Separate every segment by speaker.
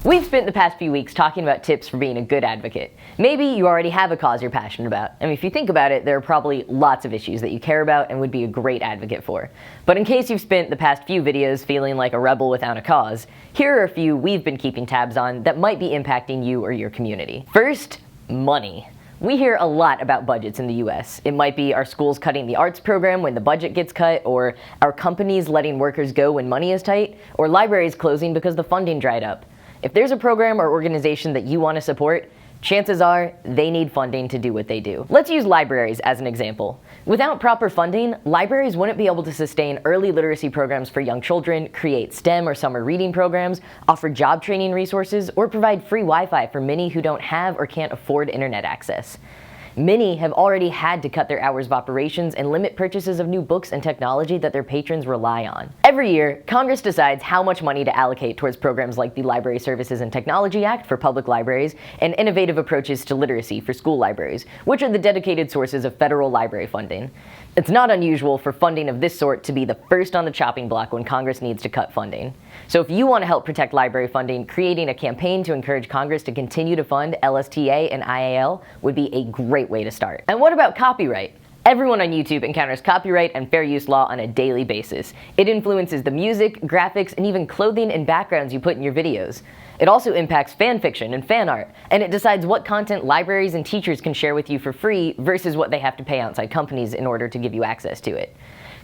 Speaker 1: We've spent the past few weeks talking about tips for being a good advocate. Maybe you already have a cause you're passionate about. I mean, if you think about it, there are probably lots of issues that you care about and would be a great advocate for. But in case you've spent the past few videos feeling like a rebel without a cause, here are a few we've been keeping tabs on that might be impacting you or your community. First, money. We hear a lot about budgets in the US. It might be our schools cutting the arts program when the budget gets cut, or our companies letting workers go when money is tight, or libraries closing because the funding dried up. If there's a program or organization that you want to support, chances are they need funding to do what they do. Let's use libraries as an example. Without proper funding, libraries wouldn't be able to sustain early literacy programs for young children, create STEM or summer reading programs, offer job training resources, or provide free Wi-Fi for many who don't have or can't afford internet access. Many have already had to cut their hours of operations and limit purchases of new books and technology that their patrons rely on. Every year, Congress decides how much money to allocate towards programs like the Library Services and Technology Act for public libraries and Innovative Approaches to Literacy for school libraries, which are the dedicated sources of federal library funding. It's not unusual for funding of this sort to be the first on the chopping block when Congress needs to cut funding. So if you want to help protect library funding, creating a campaign to encourage Congress to continue to fund LSTA and IAL would be a great way to start. And what about copyright? Everyone on YouTube encounters copyright and fair use law on a daily basis. It influences the music, graphics, and even clothing and backgrounds you put in your videos. It also impacts fan fiction and fan art, and it decides what content libraries and teachers can share with you for free versus what they have to pay outside companies in order to give you access to it.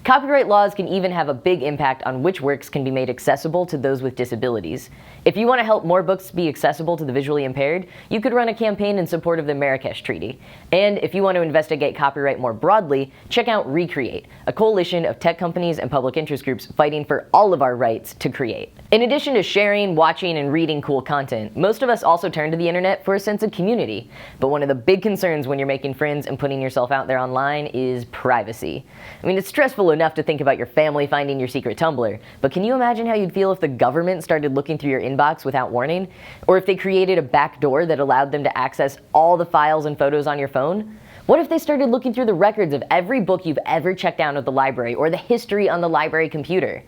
Speaker 1: Copyright laws can even have a big impact on which works can be made accessible to those with disabilities. If you want to help more books be accessible to the visually impaired, you could run a campaign in support of the Marrakesh Treaty. And if you want to investigate copyright more broadly, check out Recreate, a coalition of tech companies and public interest groups fighting for all of our rights to create. In addition to sharing, watching, and reading cool content, most of us also turn to the internet for a sense of community. But one of the big concerns when you're making friends and putting yourself out there online is privacy. I mean, it's stressful enough to think about your family finding your secret Tumblr, but can you imagine how you'd feel if the government started looking through your inbox without warning? Or if they created a backdoor that allowed them to access all the files and photos on your phone? What if they started looking through the records of every book you've ever checked out at the library, or the history on the library computer?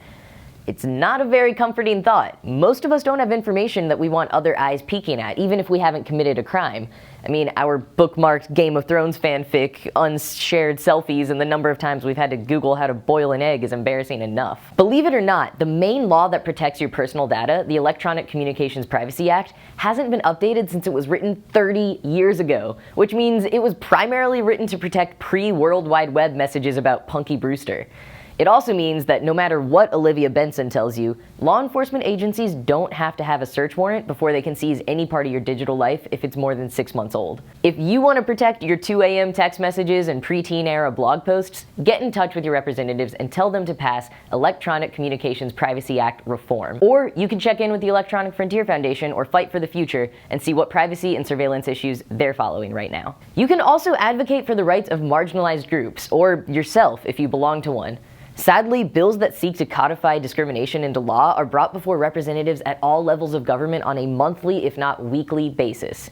Speaker 1: It's not a very comforting thought. Most of us don't have information that we want other eyes peeking at, even if we haven't committed a crime. I mean, our bookmarked Game of Thrones fanfic, unshared selfies, and the number of times we've had to Google how to boil an egg is embarrassing enough. Believe it or not, the main law that protects your personal data, the Electronic Communications Privacy Act, hasn't been updated since it was written 30 years ago, which means it was primarily written to protect pre-World Wide Web messages about Punky Brewster. It also means that no matter what Olivia Benson tells you, law enforcement agencies don't have to have a search warrant before they can seize any part of your digital life if it's more than 6 months old. If you want to protect your 2 a.m. text messages and preteen era blog posts, get in touch with your representatives and tell them to pass Electronic Communications Privacy Act reform. Or you can check in with the Electronic Frontier Foundation or Fight for the Future and see what privacy and surveillance issues they're following right now. You can also advocate for the rights of marginalized groups, or yourself if you belong to one. Sadly, bills that seek to codify discrimination into law are brought before representatives at all levels of government on a monthly, if not weekly, basis.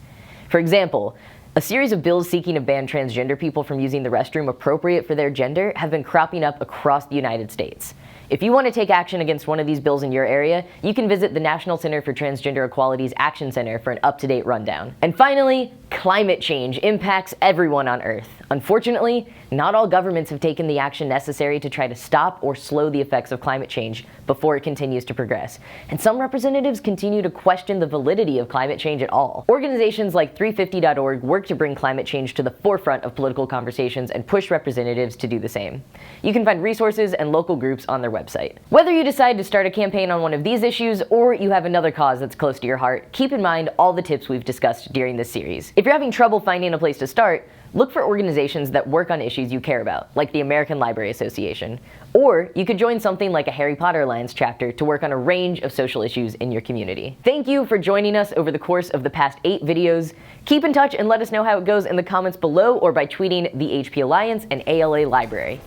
Speaker 1: For example, a series of bills seeking to ban transgender people from using the restroom appropriate for their gender have been cropping up across the United States. If you want to take action against one of these bills in your area, you can visit the National Center for Transgender Equality's Action Center for an up-to-date rundown. And finally, climate change impacts everyone on Earth. Unfortunately, not all governments have taken the action necessary to try to stop or slow the effects of climate change before it continues to progress. And some representatives continue to question the validity of climate change at all. Organizations like 350.org work to bring climate change to the forefront of political conversations and push representatives to do the same. You can find resources and local groups on their website. Whether you decide to start a campaign on one of these issues or you have another cause that's close to your heart, keep in mind all the tips we've discussed during this series. If you're having trouble finding a place to start, look for organizations that work on issues you care about, like the American Library Association. Or you could join something like a Harry Potter Alliance chapter to work on a range of social issues in your community. Thank you for joining us over the course of the past 8 videos. Keep in touch and let us know how it goes in the comments below or by tweeting the HP Alliance and ALA Library.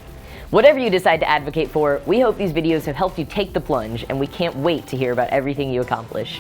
Speaker 1: Whatever you decide to advocate for, we hope these videos have helped you take the plunge, and we can't wait to hear about everything you accomplish.